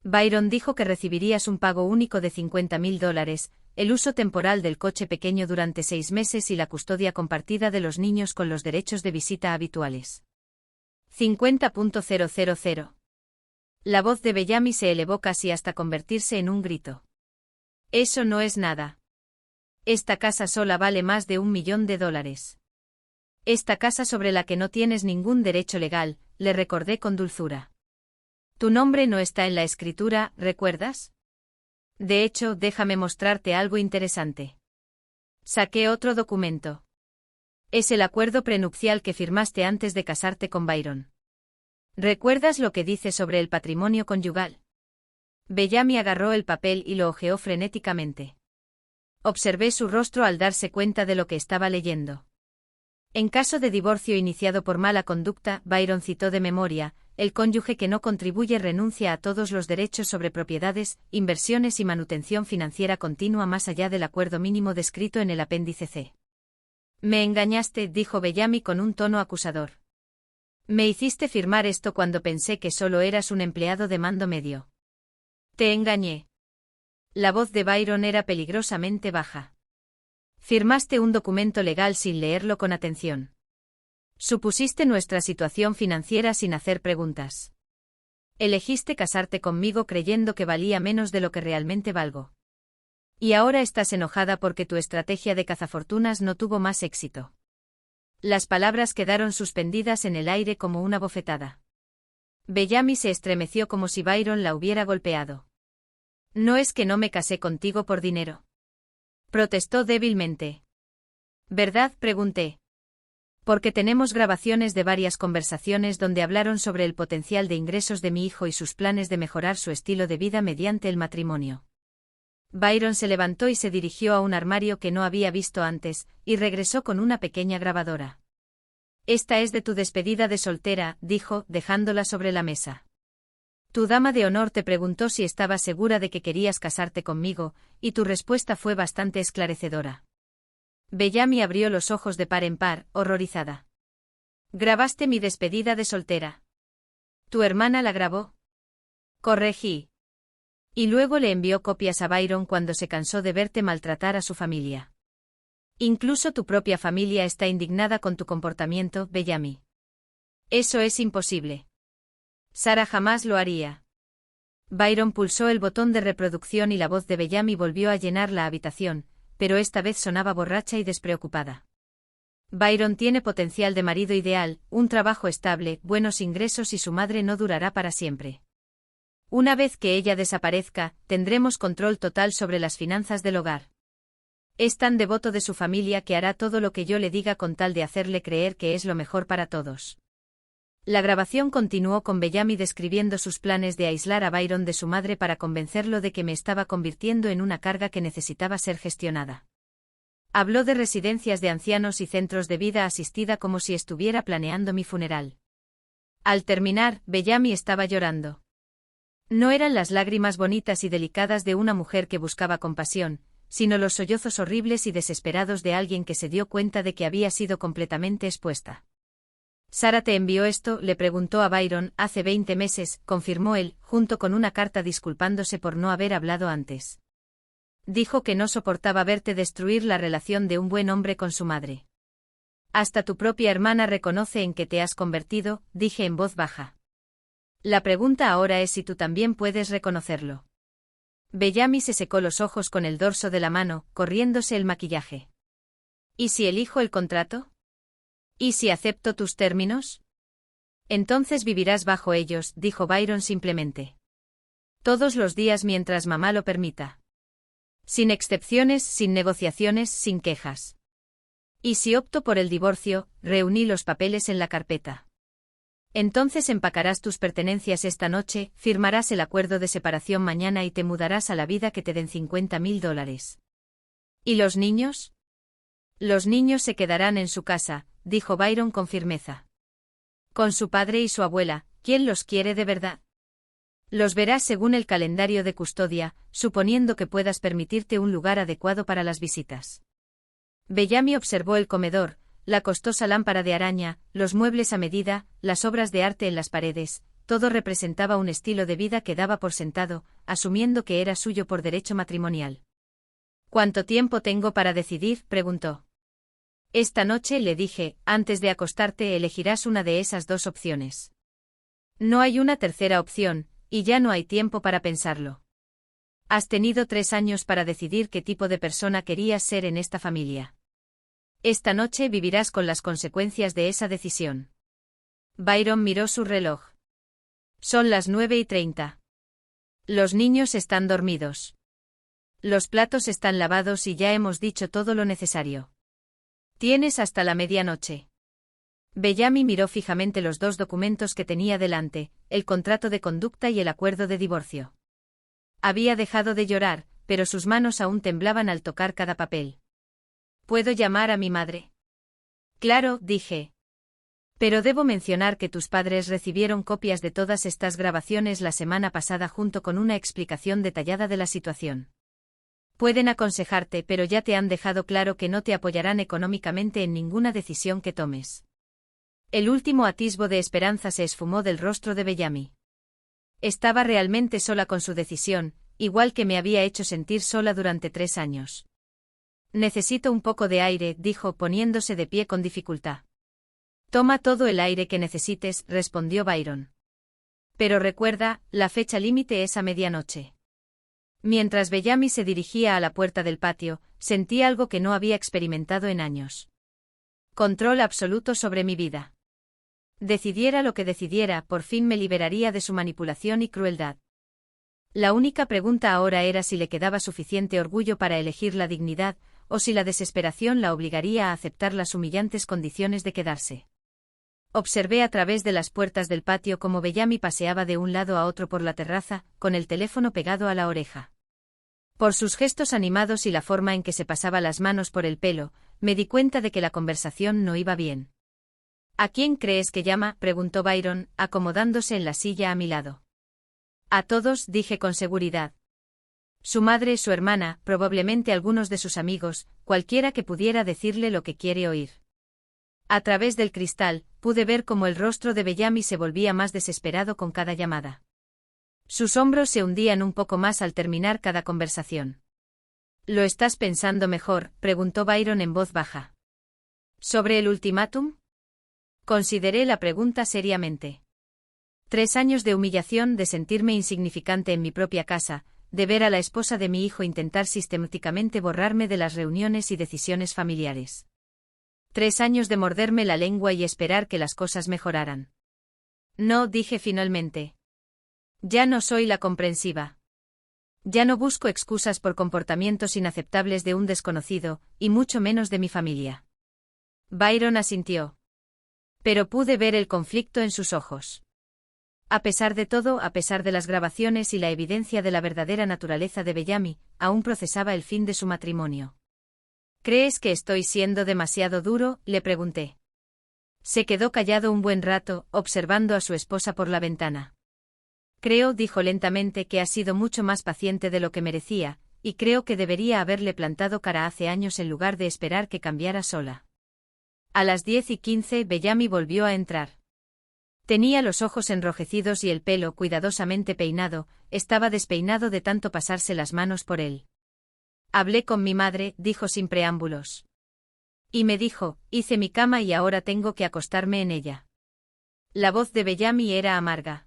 Byron dijo que recibirías un pago único de $50,000, el uso temporal del coche pequeño durante 6 meses y la custodia compartida de los niños con los derechos de visita habituales. 50.000. La voz de Bellamy se elevó casi hasta convertirse en un grito. «Eso no es nada. Esta casa sola vale más de $1 millón. Esta casa sobre la que no tienes ningún derecho legal», le recordé con dulzura. «Tu nombre no está en la escritura, ¿recuerdas? De hecho, déjame mostrarte algo interesante». Saqué otro documento. «Es el acuerdo prenupcial que firmaste antes de casarte con Byron. ¿Recuerdas lo que dice sobre el patrimonio conyugal?». Bellamy agarró el papel y lo hojeó frenéticamente. Observé su rostro al darse cuenta de lo que estaba leyendo. En caso de divorcio iniciado por mala conducta, Byron citó de memoria, el cónyuge que no contribuye renuncia a todos los derechos sobre propiedades, inversiones y manutención financiera continua más allá del acuerdo mínimo descrito en el apéndice C. «Me engañaste», dijo Bellamy con un tono acusador. «Me hiciste firmar esto cuando pensé que solo eras un empleado de mando medio». «Te engañé». La voz de Byron era peligrosamente baja. «Firmaste un documento legal sin leerlo con atención. Supusiste nuestra situación financiera sin hacer preguntas. Elegiste casarte conmigo creyendo que valía menos de lo que realmente valgo. Y ahora estás enojada porque tu estrategia de cazafortunas no tuvo más éxito». Las palabras quedaron suspendidas en el aire como una bofetada. Bellamy se estremeció como si Byron la hubiera golpeado. «No es que no me casé contigo por dinero», protestó débilmente. «¿Verdad?», pregunté. «Porque tenemos grabaciones de varias conversaciones donde hablaron sobre el potencial de ingresos de mi hijo y sus planes de mejorar su estilo de vida mediante el matrimonio». Byron se levantó y se dirigió a un armario que no había visto antes, y regresó con una pequeña grabadora. «Esta es de tu despedida de soltera», dijo, dejándola sobre la mesa. «Tu dama de honor te preguntó si estabas segura de que querías casarte conmigo, y tu respuesta fue bastante esclarecedora». Bellamy abrió los ojos de par en par, horrorizada. «¿Grabaste mi despedida de soltera? ¿Tu hermana la grabó?». Corregí. «Y luego le envió copias a Byron cuando se cansó de verte maltratar a su familia. Incluso tu propia familia está indignada con tu comportamiento, Bellamy». «Eso es imposible. Sara jamás lo haría». Byron pulsó el botón de reproducción y la voz de Bellamy volvió a llenar la habitación, pero esta vez sonaba borracha y despreocupada. «Byron tiene potencial de marido ideal, un trabajo estable, buenos ingresos y su madre no durará para siempre. Una vez que ella desaparezca, tendremos control total sobre las finanzas del hogar. Es tan devoto de su familia que hará todo lo que yo le diga con tal de hacerle creer que es lo mejor para todos». La grabación continuó con Bellamy describiendo sus planes de aislar a Byron de su madre para convencerlo de que me estaba convirtiendo en una carga que necesitaba ser gestionada. Habló de residencias de ancianos y centros de vida asistida como si estuviera planeando mi funeral. Al terminar, Bellamy estaba llorando. No eran las lágrimas bonitas y delicadas de una mujer que buscaba compasión, sino los sollozos horribles y desesperados de alguien que se dio cuenta de que había sido completamente expuesta. «¿Sara te envió esto?», le preguntó a Byron. «Hace 20 meses», confirmó él, junto con una carta disculpándose por no haber hablado antes. «Dijo que no soportaba verte destruir la relación de un buen hombre con su madre. Hasta tu propia hermana reconoce en que te has convertido», dije en voz baja. «La pregunta ahora es si tú también puedes reconocerlo». Bellamy se secó los ojos con el dorso de la mano, corriéndose el maquillaje. «¿Y si elijo el contrato? ¿Y si acepto tus términos? Entonces vivirás bajo ellos», dijo Byron simplemente. «Todos los días mientras mamá lo permita. Sin excepciones, sin negociaciones, sin quejas. Y si opto por el divorcio», reuní los papeles en la carpeta. «Entonces empacarás tus pertenencias esta noche, firmarás el acuerdo de separación mañana y te mudarás a la vida que te den $50.000. ¿Y los niños? Los niños se quedarán en su casa», dijo Byron con firmeza. «Con su padre y su abuela, ¿quién los quiere de verdad? Los verás según el calendario de custodia, suponiendo que puedas permitirte un lugar adecuado para las visitas». Bellamy observó el comedor, la costosa lámpara de araña, los muebles a medida, las obras de arte en las paredes, todo representaba un estilo de vida que daba por sentado, asumiendo que era suyo por derecho matrimonial. «¿Cuánto tiempo tengo para decidir?», preguntó. «Esta noche», le dije, «antes de acostarte elegirás una de esas dos opciones. No hay una tercera opción, y ya no hay tiempo para pensarlo. Has tenido 3 años para decidir qué tipo de persona querías ser en esta familia. Esta noche vivirás con las consecuencias de esa decisión». Byron miró su reloj. «Son las 9:30. Los niños están dormidos. Los platos están lavados y ya hemos dicho todo lo necesario. Tienes hasta la medianoche». Bellamy miró fijamente los 2 documentos que tenía delante, el contrato de conducta y el acuerdo de divorcio. Había dejado de llorar, pero sus manos aún temblaban al tocar cada papel. «¿Puedo llamar a mi madre?». «Claro», dije. «Pero debo mencionar que tus padres recibieron copias de todas estas grabaciones la semana pasada junto con una explicación detallada de la situación. Pueden aconsejarte, pero ya te han dejado claro que no te apoyarán económicamente en ninguna decisión que tomes». El último atisbo de esperanza se esfumó del rostro de Bellamy. Estaba realmente sola con su decisión, igual que me había hecho sentir sola durante 3 años. «Necesito un poco de aire», dijo poniéndose de pie con dificultad. «Toma todo el aire que necesites», respondió Byron. «Pero recuerda, la fecha límite es a medianoche». Mientras Bellamy se dirigía a la puerta del patio, sentí algo que no había experimentado en años. Control absoluto sobre mi vida. Decidiera lo que decidiera, por fin me liberaría de su manipulación y crueldad. La única pregunta ahora era si le quedaba suficiente orgullo para elegir la dignidad, o si la desesperación la obligaría a aceptar las humillantes condiciones de quedarse. Observé a través de las puertas del patio cómo Bellamy paseaba de un lado a otro por la terraza, con el teléfono pegado a la oreja. Por sus gestos animados y la forma en que se pasaba las manos por el pelo, me di cuenta de que la conversación no iba bien. «¿A quién crees que llama?», preguntó Byron, acomodándose en la silla a mi lado. «A todos», dije con seguridad. «Su madre, su hermana, probablemente algunos de sus amigos, cualquiera que pudiera decirle lo que quiere oír». A través del cristal, pude ver cómo el rostro de Bellamy se volvía más desesperado con cada llamada. Sus hombros se hundían un poco más al terminar cada conversación. «¿Lo estás pensando mejor?», preguntó Byron en voz baja. «¿Sobre el ultimátum?». Consideré la pregunta seriamente. 3 años de humillación, de sentirme insignificante en mi propia casa, de ver a la esposa de mi hijo intentar sistemáticamente borrarme de las reuniones y decisiones familiares. 3 años de morderme la lengua y esperar que las cosas mejoraran. «No», dije finalmente. «Ya no soy la comprensiva. Ya no busco excusas por comportamientos inaceptables de un desconocido, y mucho menos de mi familia». Byron asintió. Pero pude ver el conflicto en sus ojos. A pesar de todo, a pesar de las grabaciones y la evidencia de la verdadera naturaleza de Bellamy, aún procesaba el fin de su matrimonio. ¿Crees que estoy siendo demasiado duro?, le pregunté. Se quedó callado un buen rato, observando a su esposa por la ventana. Creo, dijo lentamente, que ha sido mucho más paciente de lo que merecía, y creo que debería haberle plantado cara hace años en lugar de esperar que cambiara sola. A las 10:15 Bellamy volvió a entrar. Tenía los ojos enrojecidos y el pelo cuidadosamente peinado, estaba despeinado de tanto pasarse las manos por él. Hablé con mi madre, dijo sin preámbulos. Y me dijo, hice mi cama y ahora tengo que acostarme en ella. La voz de Bellamy era amarga.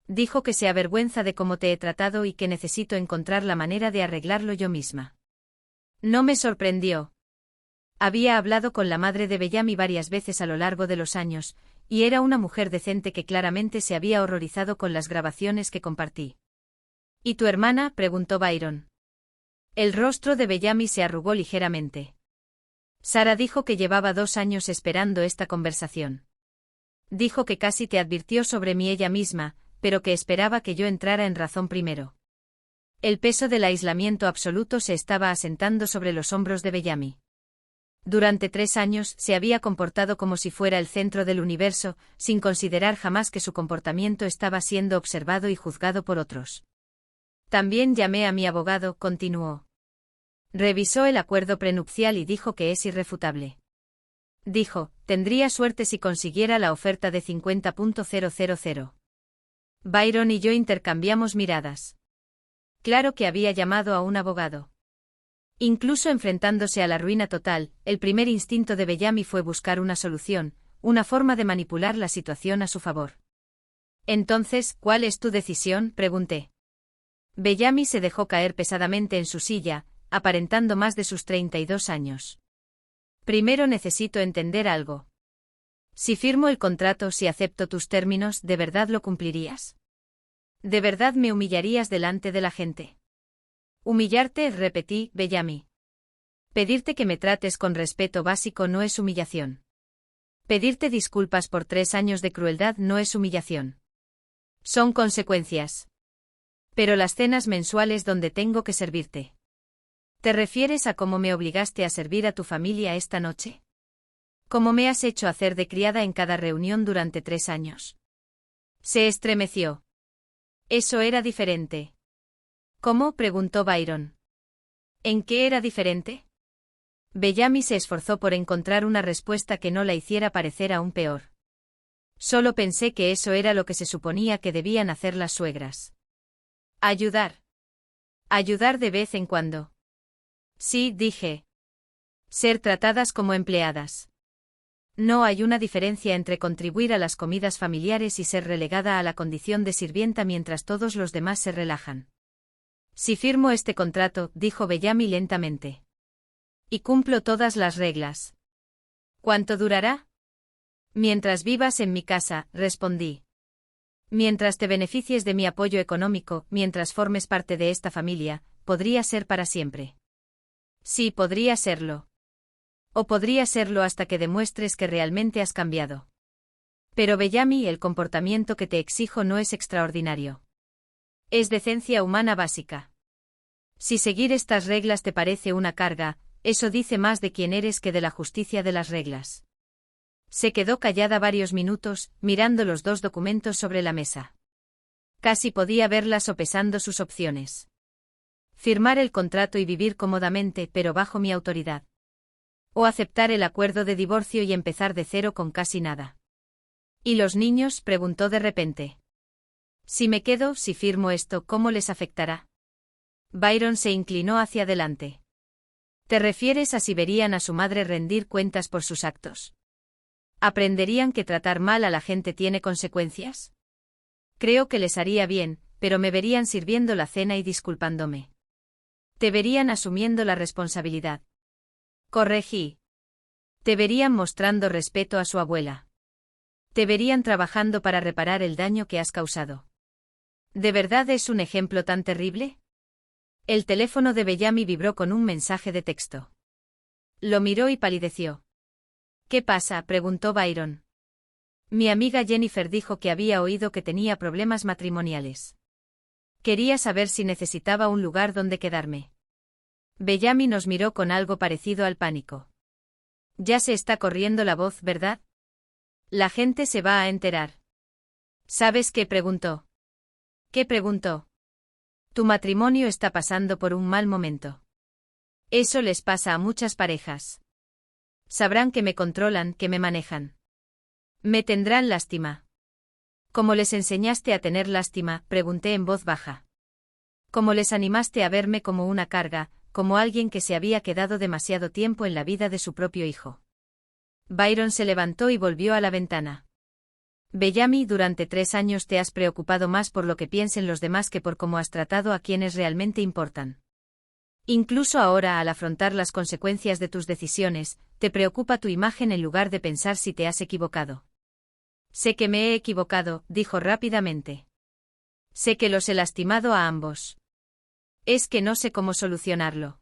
Dijo que se avergüenza de cómo te he tratado y que necesito encontrar la manera de arreglarlo yo misma. No me sorprendió. Había hablado con la madre de Bellamy varias veces a lo largo de los años, y era una mujer decente que claramente se había horrorizado con las grabaciones que compartí. ¿Y tu hermana?, preguntó Byron. El rostro de Bellamy se arrugó ligeramente. Sara dijo que llevaba 2 años esperando esta conversación. Dijo que casi te advirtió sobre mí ella misma, pero que esperaba que yo entrara en razón primero. El peso del aislamiento absoluto se estaba asentando sobre los hombros de Bellamy. Durante 3 años se había comportado como si fuera el centro del universo, sin considerar jamás que su comportamiento estaba siendo observado y juzgado por otros. También llamé a mi abogado, continuó. Revisó el acuerdo prenupcial y dijo que es irrefutable. Dijo, tendría suerte si consiguiera la oferta de 50.000. Byron y yo intercambiamos miradas. Claro que había llamado a un abogado. Incluso enfrentándose a la ruina total, el primer instinto de Bellamy fue buscar una solución, una forma de manipular la situación a su favor. Entonces, ¿cuál es tu decisión?, pregunté. Bellamy se dejó caer pesadamente en su silla, aparentando más de sus 32 años. Primero necesito entender algo. Si firmo el contrato, si acepto tus términos, ¿de verdad lo cumplirías? ¿De verdad me humillarías delante de la gente? Humillarte, repetí, Bellamy. Pedirte que me trates con respeto básico no es humillación. Pedirte disculpas por 3 años de crueldad no es humillación. Son consecuencias. Pero las cenas mensuales donde tengo que servirte. ¿Te refieres a cómo me obligaste a servir a tu familia esta noche? ¿Cómo me has hecho hacer de criada en cada reunión durante 3 años? Se estremeció. Eso era diferente. ¿Cómo?, preguntó Byron. ¿En qué era diferente? Bellamy se esforzó por encontrar una respuesta que no la hiciera parecer aún peor. Solo pensé que eso era lo que se suponía que debían hacer las suegras. Ayudar. Ayudar de vez en cuando. Sí, dije. Ser tratadas como empleadas. No hay una diferencia entre contribuir a las comidas familiares y ser relegada a la condición de sirvienta mientras todos los demás se relajan. Si firmo este contrato, dijo Bellamy lentamente. Y cumplo todas las reglas. ¿Cuánto durará? Mientras vivas en mi casa, respondí. Mientras te beneficies de mi apoyo económico, mientras formes parte de esta familia, podría ser para siempre. Sí, podría serlo. O podría serlo hasta que demuestres que realmente has cambiado. Pero Bellamy, el comportamiento que te exijo no es extraordinario. Es decencia humana básica. Si seguir estas reglas te parece una carga, eso dice más de quién eres que de la justicia de las reglas. Se quedó callada varios minutos, mirando los 2 documentos sobre la mesa. Casi podía verla sopesando sus opciones. Firmar el contrato y vivir cómodamente, pero bajo mi autoridad. O aceptar el acuerdo de divorcio y empezar de cero con casi nada. ¿Y los niños?, preguntó de repente. Si me quedo, si firmo esto, ¿cómo les afectará? Byron se inclinó hacia adelante. ¿Te refieres a si verían a su madre rendir cuentas por sus actos? ¿Aprenderían que tratar mal a la gente tiene consecuencias? Creo que les haría bien, pero me verían sirviendo la cena y disculpándome. Te verían asumiendo la responsabilidad. Corregí. Te verían mostrando respeto a su abuela. Te verían trabajando para reparar el daño que has causado. ¿De verdad es un ejemplo tan terrible? El teléfono de Bellamy vibró con un mensaje de texto. Lo miró y palideció. ¿Qué pasa?, preguntó Byron. Mi amiga Jennifer dijo que había oído que tenía problemas matrimoniales. Quería saber si necesitaba un lugar donde quedarme. Bellamy nos miró con algo parecido al pánico. Ya se está corriendo la voz, ¿verdad? La gente se va a enterar. ¿Sabes qué preguntó? ¿Qué preguntó? Tu matrimonio está pasando por un mal momento. Eso les pasa a muchas parejas. Sabrán que me controlan, que me manejan. Me tendrán lástima. ¿Cómo les enseñaste a tener lástima?, pregunté en voz baja. ¿Cómo les animaste a verme como una carga, como alguien que se había quedado demasiado tiempo en la vida de su propio hijo? Byron se levantó y volvió a la ventana. Bellamy, durante 3 años te has preocupado más por lo que piensen los demás que por cómo has tratado a quienes realmente importan. Incluso ahora, al afrontar las consecuencias de tus decisiones, te preocupa tu imagen en lugar de pensar si te has equivocado. Sé que me he equivocado, dijo rápidamente. Sé que los he lastimado a ambos. Es que no sé cómo solucionarlo.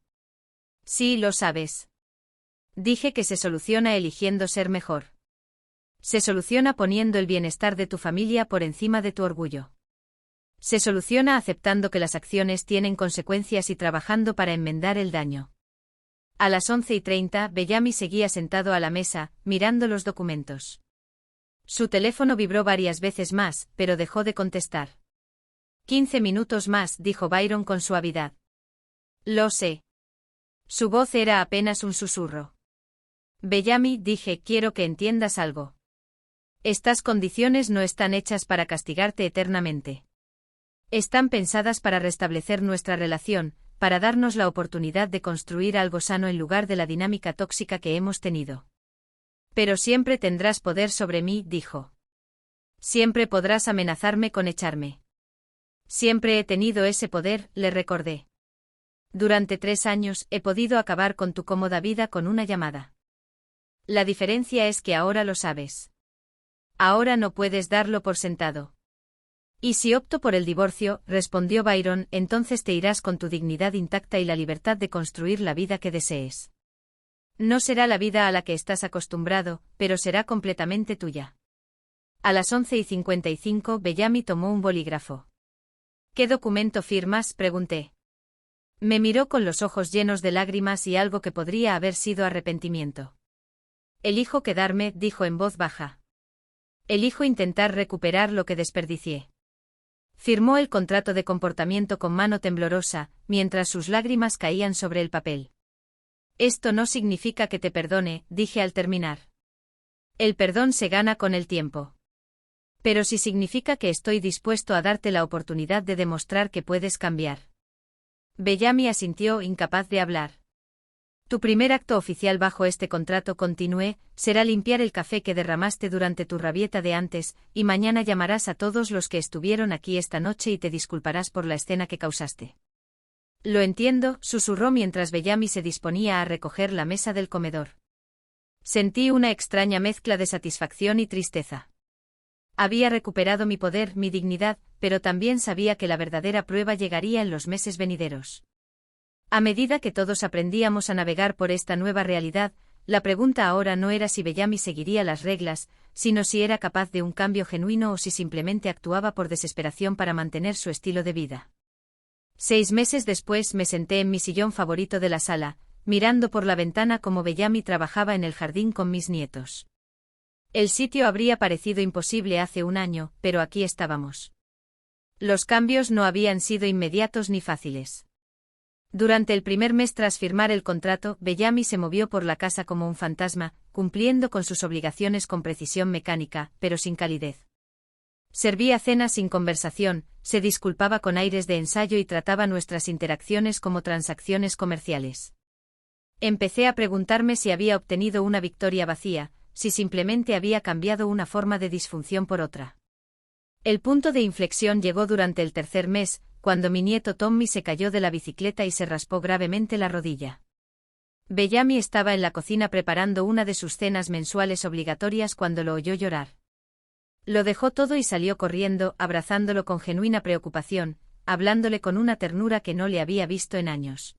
Sí, lo sabes. Dije que se soluciona eligiendo ser mejor. Se soluciona poniendo el bienestar de tu familia por encima de tu orgullo. Se soluciona aceptando que las acciones tienen consecuencias y trabajando para enmendar el daño. A las 11:30, Bellamy seguía sentado a la mesa, mirando los documentos. Su teléfono vibró varias veces más, pero dejó de contestar. 15 minutos más, dijo Byron con suavidad. Lo sé. Su voz era apenas un susurro. Bellamy, dije, quiero que entiendas algo. Estas condiciones no están hechas para castigarte eternamente. Están pensadas para restablecer nuestra relación, para darnos la oportunidad de construir algo sano en lugar de la dinámica tóxica que hemos tenido. Pero siempre tendrás poder sobre mí, dijo. Siempre podrás amenazarme con echarme. Siempre he tenido ese poder, le recordé. Durante 3 años he podido acabar con tu cómoda vida con una llamada. La diferencia es que ahora lo sabes. Ahora no puedes darlo por sentado. Y si opto por el divorcio, respondió Byron, entonces te irás con tu dignidad intacta y la libertad de construir la vida que desees. No será la vida a la que estás acostumbrado, pero será completamente tuya. A las 11:55, Bellamy tomó un bolígrafo. ¿Qué documento firmas?, pregunté. Me miró con los ojos llenos de lágrimas y algo que podría haber sido arrepentimiento. Elijo quedarme, dijo en voz baja. Elijo intentar recuperar lo que desperdicié. Firmó el contrato de comportamiento con mano temblorosa, mientras sus lágrimas caían sobre el papel. Esto no significa que te perdone, dije al terminar. El perdón se gana con el tiempo. Pero sí significa que estoy dispuesto a darte la oportunidad de demostrar que puedes cambiar. Bellamy asintió, incapaz de hablar. Tu primer acto oficial bajo este contrato, continué, será limpiar el café que derramaste durante tu rabieta de antes, y mañana llamarás a todos los que estuvieron aquí esta noche y te disculparás por la escena que causaste. Lo entiendo, susurró mientras Bellamy se disponía a recoger la mesa del comedor. Sentí una extraña mezcla de satisfacción y tristeza. Había recuperado mi poder, mi dignidad, pero también sabía que la verdadera prueba llegaría en los meses venideros. A medida que todos aprendíamos a navegar por esta nueva realidad, la pregunta ahora no era si Bellamy seguiría las reglas, sino si era capaz de un cambio genuino o si simplemente actuaba por desesperación para mantener su estilo de vida. 6 meses después me senté en mi sillón favorito de la sala, mirando por la ventana como Bellamy trabajaba en el jardín con mis nietos. El sitio habría parecido imposible hace un año, pero aquí estábamos. Los cambios no habían sido inmediatos ni fáciles. Durante el primer mes tras firmar el contrato, Bellamy se movió por la casa como un fantasma, cumpliendo con sus obligaciones con precisión mecánica, pero sin calidez. Servía cenas sin conversación, se disculpaba con aires de ensayo y trataba nuestras interacciones como transacciones comerciales. Empecé a preguntarme si había obtenido una victoria vacía, si simplemente había cambiado una forma de disfunción por otra. El punto de inflexión llegó durante el 3er mes, cuando mi nieto Tommy se cayó de la bicicleta y se raspó gravemente la rodilla. Bellamy estaba en la cocina preparando una de sus cenas mensuales obligatorias cuando lo oyó llorar. Lo dejó todo y salió corriendo, abrazándolo con genuina preocupación, hablándole con una ternura que no le había visto en años.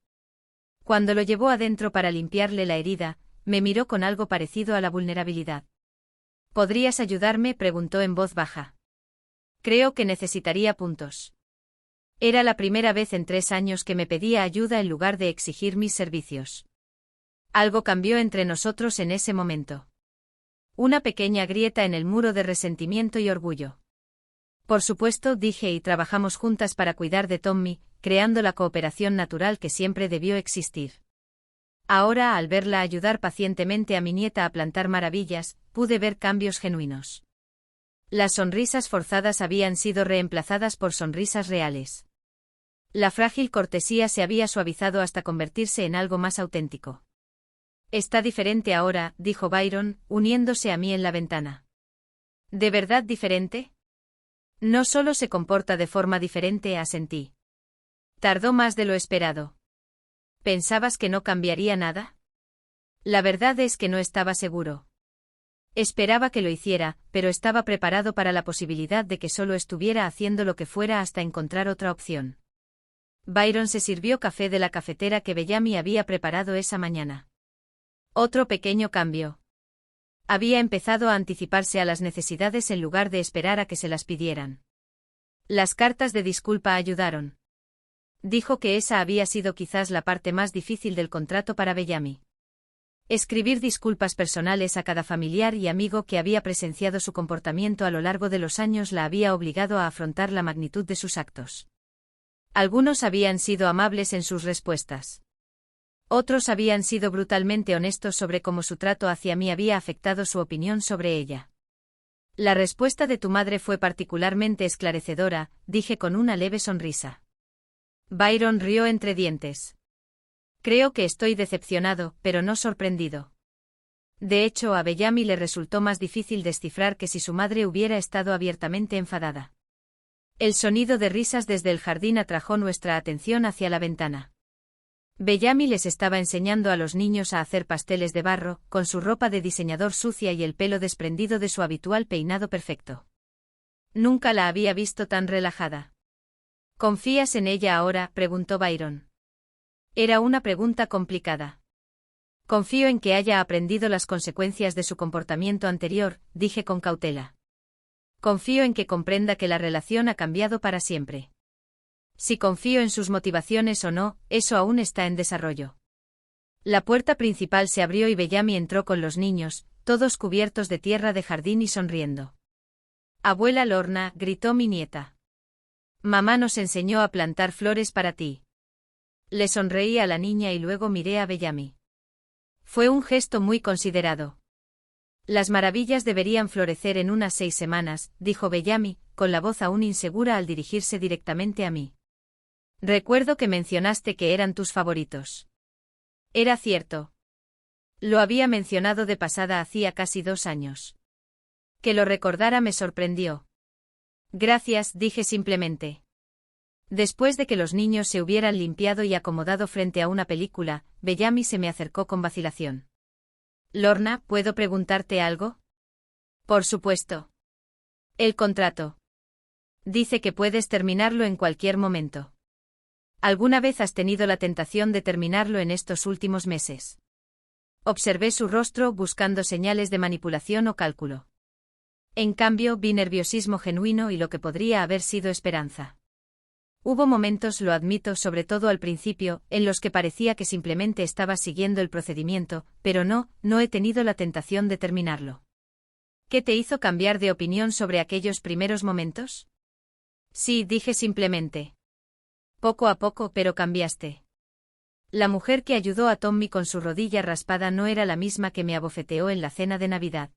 Cuando lo llevó adentro para limpiarle la herida, me miró con algo parecido a la vulnerabilidad. ¿Podrías ayudarme?, preguntó en voz baja. Creo que necesitaría puntos. Era la primera vez en 3 años que me pedía ayuda en lugar de exigir mis servicios. Algo cambió entre nosotros en ese momento. Una pequeña grieta en el muro de resentimiento y orgullo. Por supuesto, dije, y trabajamos juntas para cuidar de Tommy, creando la cooperación natural que siempre debió existir. Ahora, al verla ayudar pacientemente a mi nieta a plantar maravillas, pude ver cambios genuinos. Las sonrisas forzadas habían sido reemplazadas por sonrisas reales. La frágil cortesía se había suavizado hasta convertirse en algo más auténtico. Está diferente ahora, dijo Byron, uniéndose a mí en la ventana. ¿De verdad diferente? No solo se comporta de forma diferente, asentí. Tardó más de lo esperado. ¿Pensabas que no cambiaría nada? La verdad es que no estaba seguro. Esperaba que lo hiciera, pero estaba preparado para la posibilidad de que solo estuviera haciendo lo que fuera hasta encontrar otra opción. Byron se sirvió café de la cafetera que Bellamy había preparado esa mañana. Otro pequeño cambio. Había empezado a anticiparse a las necesidades en lugar de esperar a que se las pidieran. Las cartas de disculpa ayudaron. Dijo que esa había sido quizás la parte más difícil del contrato para Bellamy. Escribir disculpas personales a cada familiar y amigo que había presenciado su comportamiento a lo largo de los años la había obligado a afrontar la magnitud de sus actos. Algunos habían sido amables en sus respuestas. Otros habían sido brutalmente honestos sobre cómo su trato hacia mí había afectado su opinión sobre ella. La respuesta de tu madre fue particularmente esclarecedora, dije con una leve sonrisa. Byron rió entre dientes. Creo que estoy decepcionado, pero no sorprendido. De hecho, a Bellamy le resultó más difícil descifrar que si su madre hubiera estado abiertamente enfadada. El sonido de risas desde el jardín atrajo nuestra atención hacia la ventana. Bellamy les estaba enseñando a los niños a hacer pasteles de barro, con su ropa de diseñador sucia y el pelo desprendido de su habitual peinado perfecto. Nunca la había visto tan relajada. ¿Confías en ella ahora?, preguntó Byron. Era una pregunta complicada. Confío en que haya aprendido las consecuencias de su comportamiento anterior, dije con cautela. Confío en que comprenda que la relación ha cambiado para siempre. Si confío en sus motivaciones o no, eso aún está en desarrollo. La puerta principal se abrió y Bellamy entró con los niños, todos cubiertos de tierra de jardín y sonriendo. Abuela Lorna, gritó mi nieta. Mamá nos enseñó a plantar flores para ti. Le sonreí a la niña y luego miré a Bellamy. Fue un gesto muy considerado. Las maravillas deberían florecer en unas 6 semanas, dijo Bellamy, con la voz aún insegura al dirigirse directamente a mí. Recuerdo que mencionaste que eran tus favoritos. Era cierto. Lo había mencionado de pasada hacía casi 2 años. Que lo recordara me sorprendió. Gracias, dije simplemente. Después de que los niños se hubieran limpiado y acomodado frente a una película, Bellamy se me acercó con vacilación. Lorna, ¿puedo preguntarte algo? Por supuesto. El contrato. Dice que puedes terminarlo en cualquier momento. ¿Alguna vez has tenido la tentación de terminarlo en estos últimos meses? Observé su rostro buscando señales de manipulación o cálculo. En cambio, vi nerviosismo genuino y lo que podría haber sido esperanza. Hubo momentos, lo admito, sobre todo al principio, en los que parecía que simplemente estaba siguiendo el procedimiento, pero no he tenido la tentación de terminarlo. ¿Qué te hizo cambiar de opinión sobre aquellos primeros momentos? Sí, dije simplemente. Poco a poco, pero cambiaste. La mujer que ayudó a Tommy con su rodilla raspada no era la misma que me abofeteó en la cena de Navidad.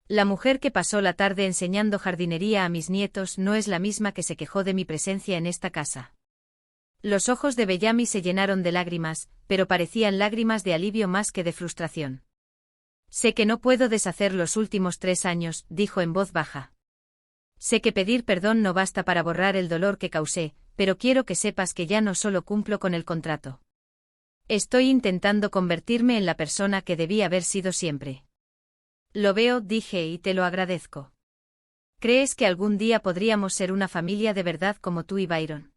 La mujer que pasó la tarde enseñando jardinería a mis nietos no es la misma que se quejó de mi presencia en esta casa. Los ojos de Bellamy se llenaron de lágrimas, pero parecían lágrimas de alivio más que de frustración. Sé que no puedo deshacer los últimos 3 años, dijo en voz baja. Sé que pedir perdón no basta para borrar el dolor que causé, pero quiero que sepas que ya no solo cumplo con el contrato. Estoy intentando convertirme en la persona que debí haber sido siempre. Lo veo, dije, y te lo agradezco. ¿Crees que algún día podríamos ser una familia de verdad como tú y Byron?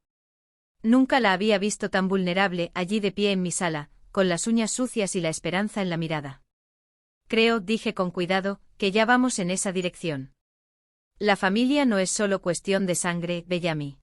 Nunca la había visto tan vulnerable allí de pie en mi sala, con las uñas sucias y la esperanza en la mirada. Creo, dije con cuidado, que ya vamos en esa dirección. La familia no es solo cuestión de sangre, Bellamy.